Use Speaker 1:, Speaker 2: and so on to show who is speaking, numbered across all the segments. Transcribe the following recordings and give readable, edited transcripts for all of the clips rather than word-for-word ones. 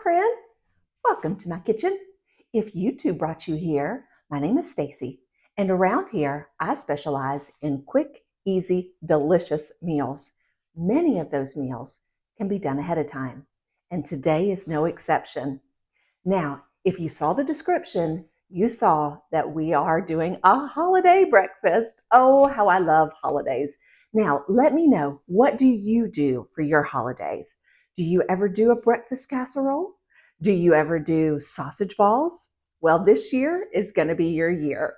Speaker 1: friend. Welcome to my kitchen. If YouTube brought you here, my name is Stacy, and around here I specialize in quick, easy, delicious meals. Many of those meals can be done ahead of time, and today is no exception. Now, if you saw the description, you saw that we are doing a holiday breakfast. Oh, how I love holidays. Now, let me know, what do you do for your holidays? Do you ever do a breakfast casserole? Do you ever do sausage balls? Well, this year is going to be your year.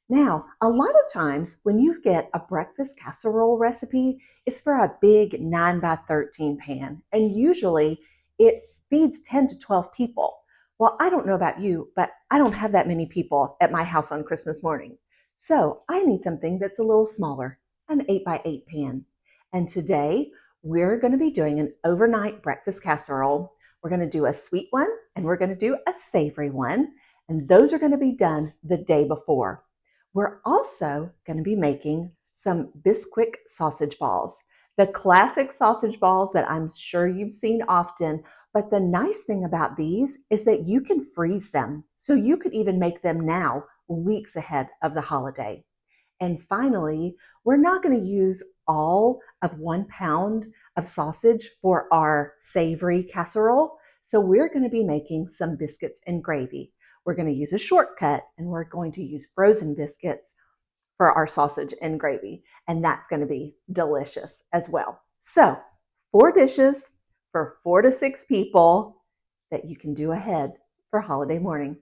Speaker 1: Now, a lot of times when you get a breakfast casserole recipe, it's for a big 9 by 13 pan, and usually it feeds 10 to 12 people. Well, I don't know about you, but I don't have that many people at my house on Christmas morning. So I need something that's a little smaller, an 8 by 8 pan. And today we're going to be doing an overnight breakfast casserole. We're going to do a sweet one and we're going to do a savory one. And those are going to be done the day before. We're also going to be making some Biscuit sausage balls, the classic sausage balls that I'm sure you've seen often. But the nice thing about these is that you can freeze them. So you could even make them now, weeks ahead of the holiday. And finally, we're not going to use all of 1 pound of sausage for our savory casserole. So we're going to be making some biscuits and gravy. We're going to use a shortcut and we're going to use frozen biscuits for our sausage and gravy. And that's going to be delicious as well. So 4 dishes for 4 to 6 people that you can do ahead for holiday morning.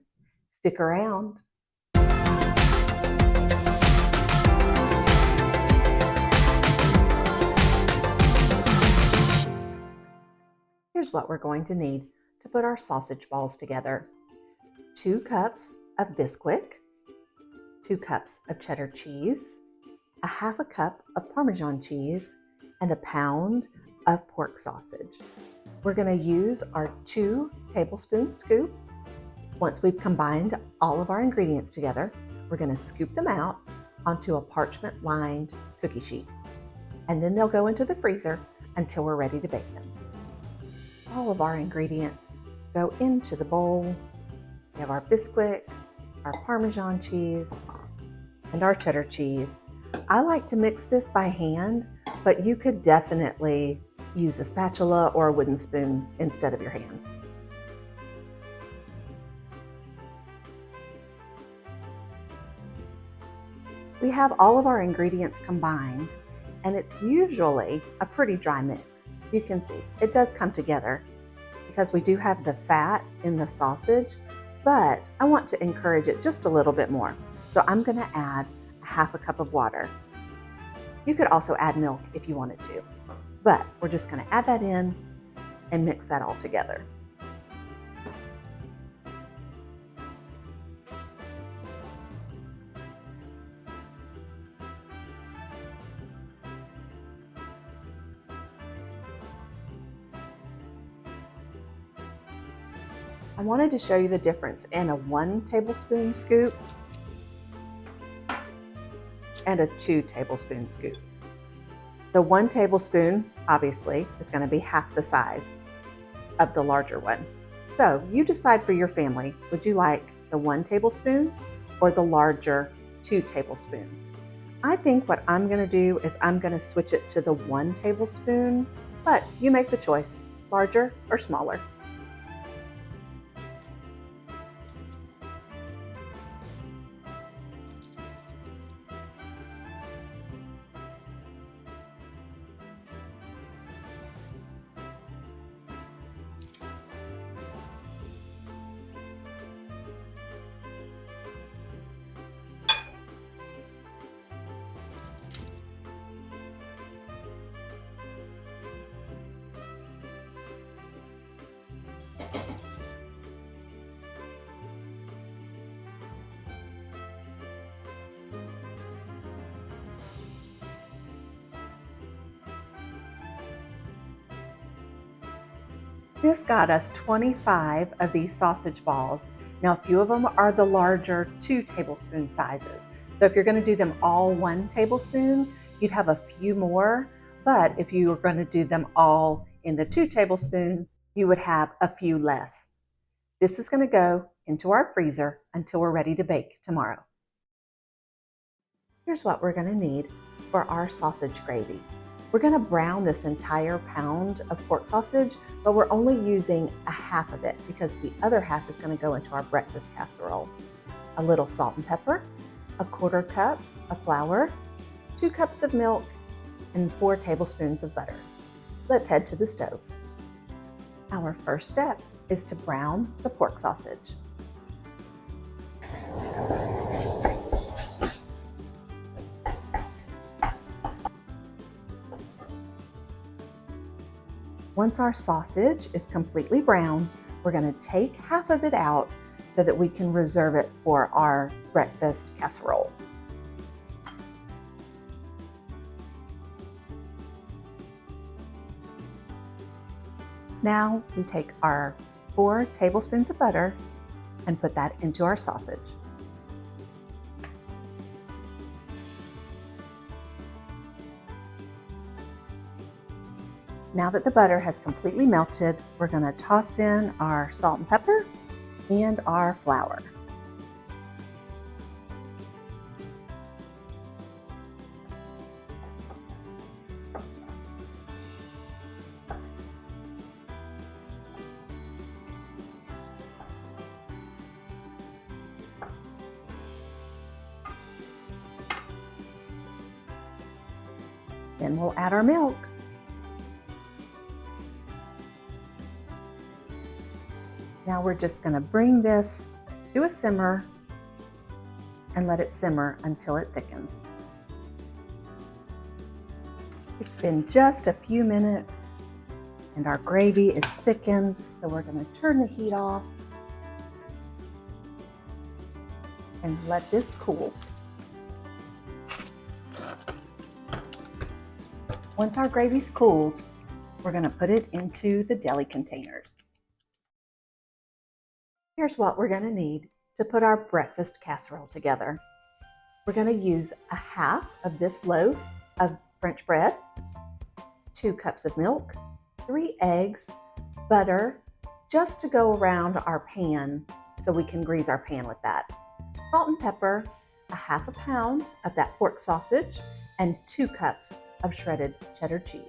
Speaker 1: Stick around. Here's what we're going to need to put our sausage balls together. 2 cups of Biscuit, 2 cups of cheddar cheese, a half a cup of Parmesan cheese, and a pound of pork sausage. We're going to use our 2 tablespoon scoop. Once we've combined all of our ingredients together, we're going to scoop them out onto a parchment lined cookie sheet. And then they'll go into the freezer until we're ready to bake them. All of our ingredients go into the bowl. We have our Biscuit, our Parmesan cheese, and our cheddar cheese. I like to mix this by hand, but you could definitely use a spatula or a wooden spoon instead of your hands. We have all of our ingredients combined, and it's usually a pretty dry mix. You can see it does come together because we do have the fat in the sausage, but I want to encourage it just a little bit more. So I'm going to add a half a cup of water. You could also add milk if you wanted to, but we're just going to add that in and mix that all together. I wanted to show you the difference in a 1 tablespoon scoop and a 2 tablespoon scoop. The 1 tablespoon, obviously, is going to be half the size of the larger one. So you decide for your family, would you like the 1 tablespoon or the larger 2 tablespoons? I think what I'm going to do is I'm going to switch it to the 1 tablespoon, but you make the choice, larger or smaller. This got us 25 of these sausage balls. Now, a few of them are the larger 2 tablespoon sizes. So if you're going to do them all 1 tablespoon, you'd have a few more. But if you were going to do them all in the 2 tablespoon you would have a few less. This is going to go into our freezer until we're ready to bake tomorrow. Here's what we're going to need for our sausage gravy. We're going to brown this entire pound of pork sausage, but we're only using a half of it because the other half is going to go into our breakfast casserole. A little salt and pepper, a 1/4 cup of flour, 2 cups of milk, and 4 tablespoons of butter. Let's head to the stove. Our first step is to brown the pork sausage. Once our sausage is completely brown, we're going to take half of it out so that we can reserve it for our breakfast casserole. Now we take our 4 tablespoons of butter and put that into our sausage. Now that the butter has completely melted, we're going to toss in our salt and pepper and our flour. Then we'll add our milk. Now we're just going to bring this to a simmer and let it simmer until it thickens. It's been just a few minutes and our gravy is thickened, so we're going to turn the heat off and let this cool. Once our gravy's cooled, we're going to put it into the deli containers. Here's what we're going to need to put our breakfast casserole together. We're going to use a half of this loaf of French bread, 2 cups of milk, 3 eggs, butter, just to go around our pan so we can grease our pan with that, salt and pepper, a ½ pound of that pork sausage, and 2 cups of shredded cheddar cheese.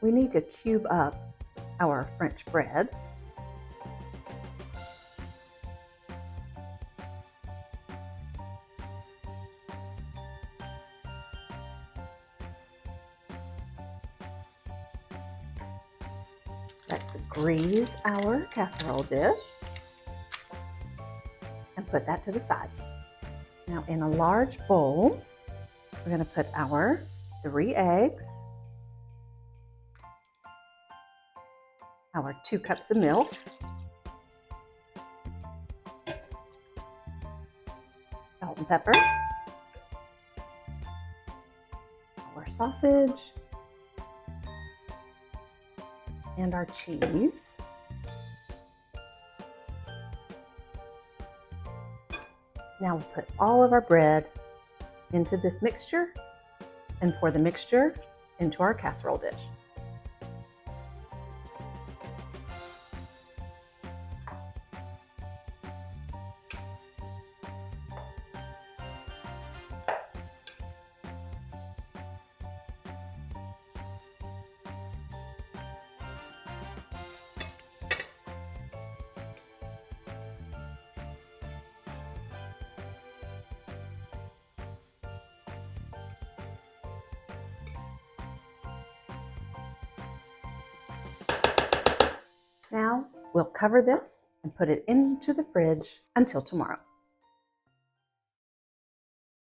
Speaker 1: We need to cube up our French bread. Let's grease our casserole dish and put that to the side. Now in a large bowl, we're going to put our 3 eggs, our 2 cups of milk, salt and pepper, our sausage, and our cheese. Now we'll put all of our bread into this mixture and pour the mixture into our casserole dish. Now we'll cover this and put it into the fridge until tomorrow.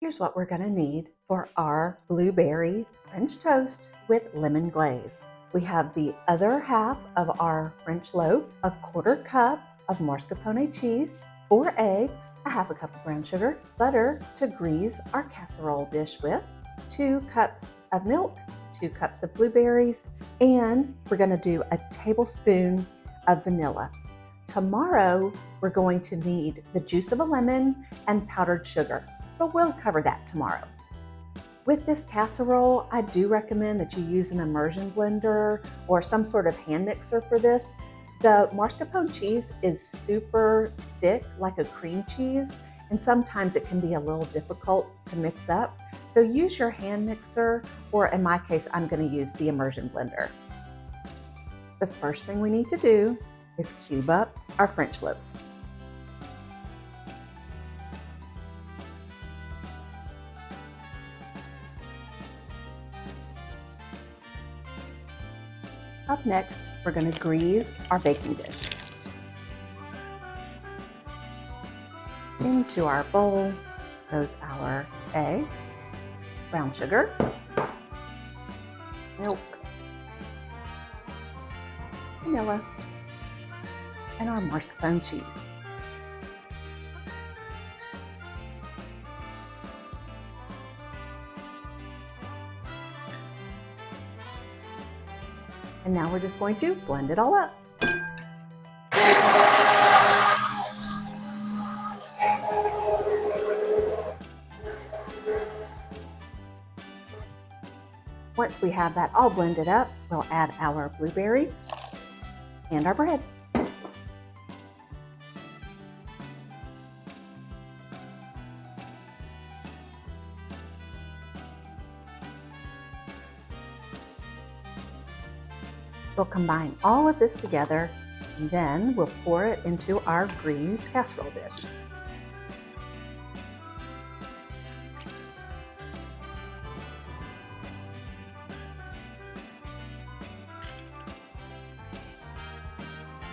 Speaker 1: Here's what we're going to need for our blueberry French toast with lemon glaze. We have the other half of our French loaf, a 1/4 cup of mascarpone cheese, 4 eggs, a ½ cup of brown sugar, butter to grease our casserole dish with, 2 cups of milk, 2 cups of blueberries, and we're going to do a tablespoon of vanilla. Tomorrow, we're going to need the juice of a lemon and powdered sugar, but we'll cover that tomorrow. With this casserole, I do recommend that you use an immersion blender or some sort of hand mixer for this. The mascarpone cheese is super thick, like a cream cheese, and sometimes it can be a little difficult to mix up. So use your hand mixer, or in my case, I'm going to use the immersion blender. The first thing we need to do is cube up our French loaf. Up next, we're going to grease our baking dish. Into our bowl goes our eggs, brown sugar, milk, vanilla, and our mascarpone cheese. And now we're just going to blend it all up. Once we have that all blended up, we'll add our blueberries and our bread. We'll combine all of this together, and then we'll pour it into our greased casserole dish.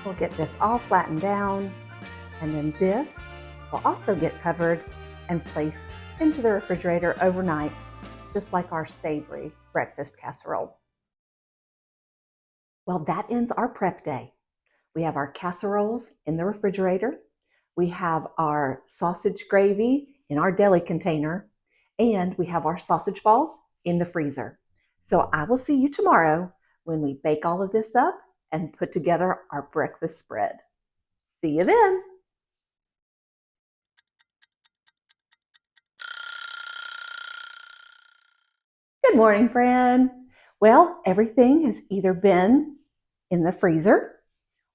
Speaker 1: We'll get this all flattened down, and then this will also get covered and placed into the refrigerator overnight, just like our savory breakfast casserole. Well, that ends our prep day. We have our casseroles in the refrigerator. We have our sausage gravy in our deli container, and we have our sausage balls in the freezer. So I will see you tomorrow when we bake all of this up and put together our breakfast spread. See you then. Good morning, friend. Well, everything has either been in the freezer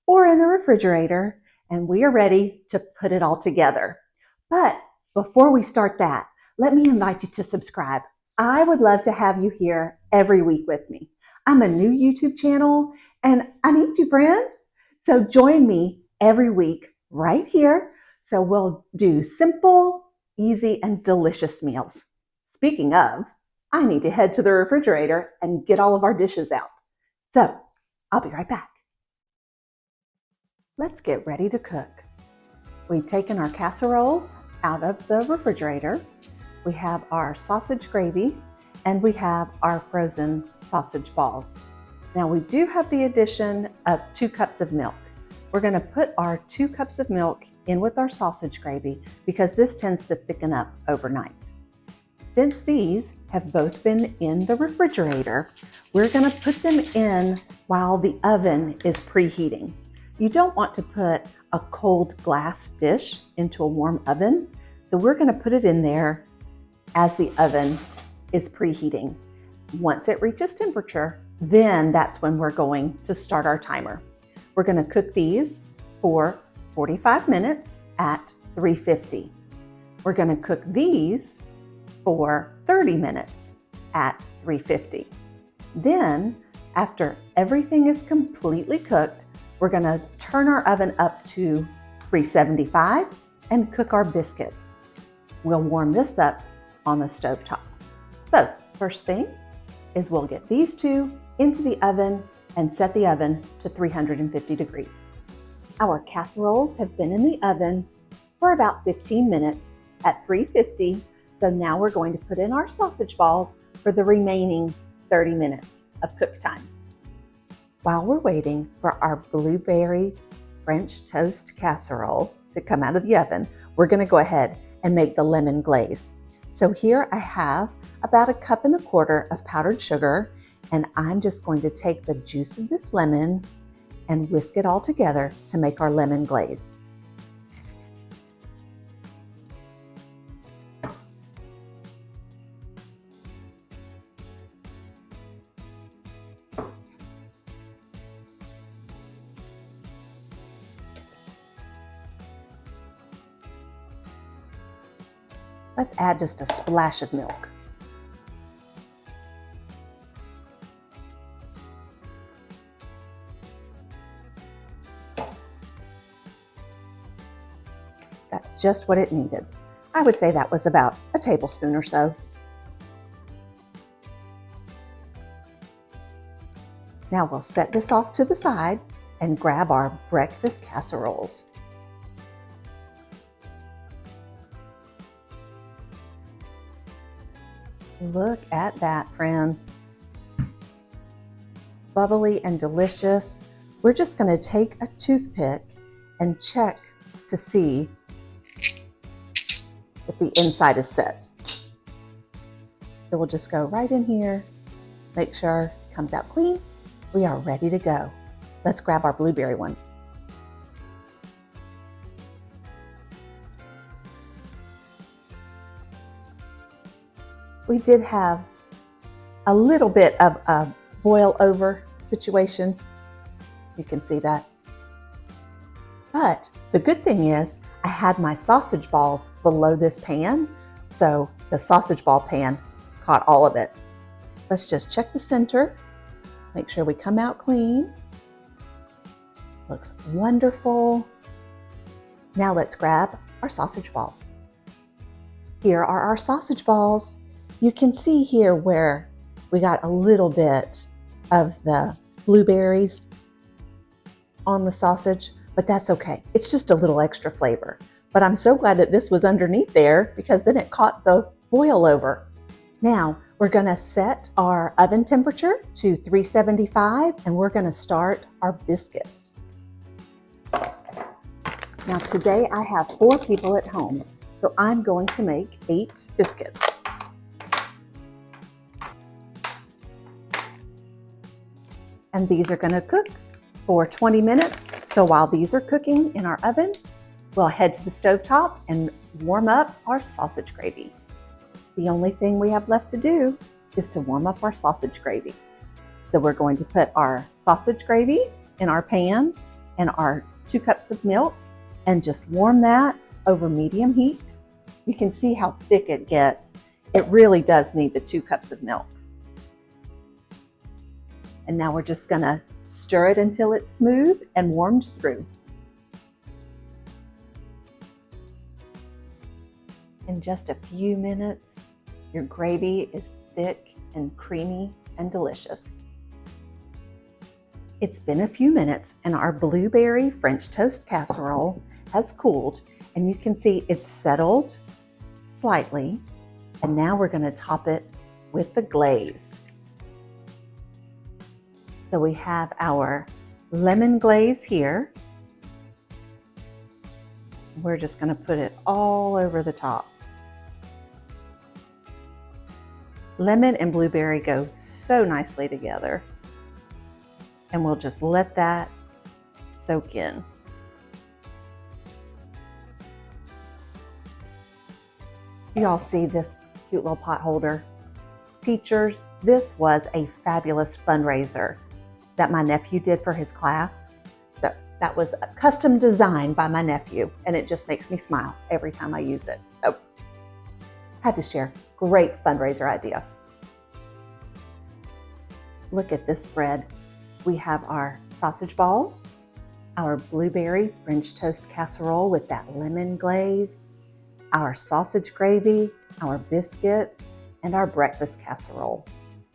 Speaker 1: or in the refrigerator, and we are ready to put it all together. But before we start that, let me invite you to subscribe. I would love to have you here every week with me. I'm a new YouTube channel, and I need you, friend. So join me every week right here. So we'll do simple, easy, and delicious meals. Speaking of, I need to head to the refrigerator and get all of our dishes out. So I'll be right back. Let's get ready to cook. We've taken our casseroles out of the refrigerator. We have our sausage gravy, and we have our frozen sausage balls. Now we do have the addition of 2 cups of milk. We're going to put our 2 cups of milk in with our sausage gravy because this tends to thicken up overnight. Since these have both been in the refrigerator, we're going to put them in while the oven is preheating. You don't want to put a cold glass dish into a warm oven, so we're going to put it in there as the oven is preheating. Once it reaches temperature, then that's when we're going to start our timer. We're going to cook these for 45 minutes at 350. We're going to cook these for 30 minutes at 350. Then, after everything is completely cooked, we're going to turn our oven up to 375 and cook our biscuits. We'll warm this up on the stovetop. So, first thing is we'll get these 2 into the oven and set the oven to 350 degrees. Our casseroles have been in the oven for about 15 minutes at 350. So now we're going to put in our sausage balls for the remaining 30 minutes of cook time. While we're waiting for our blueberry French toast casserole to come out of the oven, we're going to go ahead and make the lemon glaze. So here I have about 1.25 cups of powdered sugar, and I'm just going to take the juice of this lemon and whisk it all together to make our lemon glaze. Let's add just a splash of milk. That's just what it needed. I would say that was about a tablespoon or so. Now we'll set this off to the side and grab our breakfast casseroles. Look at that, friend. Bubbly and delicious. We're just going to take a toothpick and check to see if the inside is set. So we'll just go right in here, make sure it comes out clean. We are ready to go. Let's grab our blueberry one. We did have a little bit of a boil over situation. You can see that. But the good thing is I had my sausage balls below this pan, so the sausage ball pan caught all of it. Let's just check the center, make sure we come out clean. Looks wonderful. Now let's grab our sausage balls. Here are our sausage balls. You can see here where we got a little bit of the blueberries on the sausage, but that's okay. It's just a little extra flavor. But I'm so glad that this was underneath there because then it caught the boil over. Now we're gonna set our oven temperature to 375 and we're gonna start our biscuits. Now today I have 4 people at home, so I'm going to make 8 biscuits. And these are gonna cook for 20 minutes. So while these are cooking in our oven, we'll head to the stovetop and warm up our sausage gravy. The only thing we have left to do is to warm up our sausage gravy. So we're going to put our sausage gravy in our pan and our 2 cups of milk and just warm that over medium heat. You can see how thick it gets. It really does need the 2 cups of milk. And now we're just gonna stir it until it's smooth and warmed through. In just a few minutes, your gravy is thick and creamy and delicious. It's been a few minutes and our blueberry French toast casserole has cooled and you can see it's settled slightly. And now we're gonna top it with the glaze. So we have our lemon glaze here. We're just gonna put it all over the top. Lemon and blueberry go so nicely together. And we'll just let that soak in. You all see this cute little pot holder? Teachers, this was a fabulous fundraiser that my nephew did for his class. So that was a custom designed by my nephew and it just makes me smile every time I use it. So had to share. Great fundraiser idea. Look at this spread. We have our sausage balls, our blueberry French toast casserole with that lemon glaze, our sausage gravy, our biscuits, and our breakfast casserole.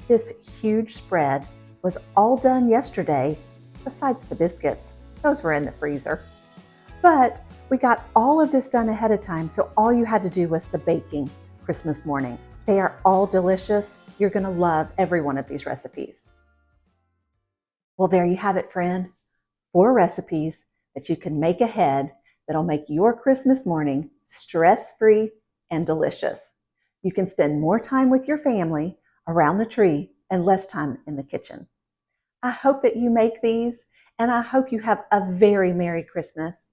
Speaker 1: This huge spread was all done yesterday, besides the biscuits. Those were in the freezer. But we got all of this done ahead of time, so all you had to do was the baking Christmas morning. They are all delicious. You're gonna love every one of these recipes. Well, there you have it, friend. 4 recipes that you can make ahead that'll make your Christmas morning stress-free and delicious. You can spend more time with your family around the tree and less time in the kitchen. I hope that you make these and I hope you have a very Merry Christmas.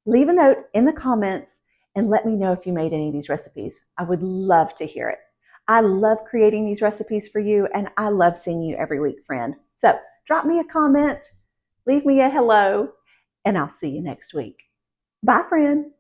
Speaker 1: Leave a note in the comments and let me know if you made any of these recipes. I would love to hear it. I love creating these recipes for you and I love seeing you every week, friend. So drop me a comment, leave me a hello, and I'll see you next week. Bye, friend.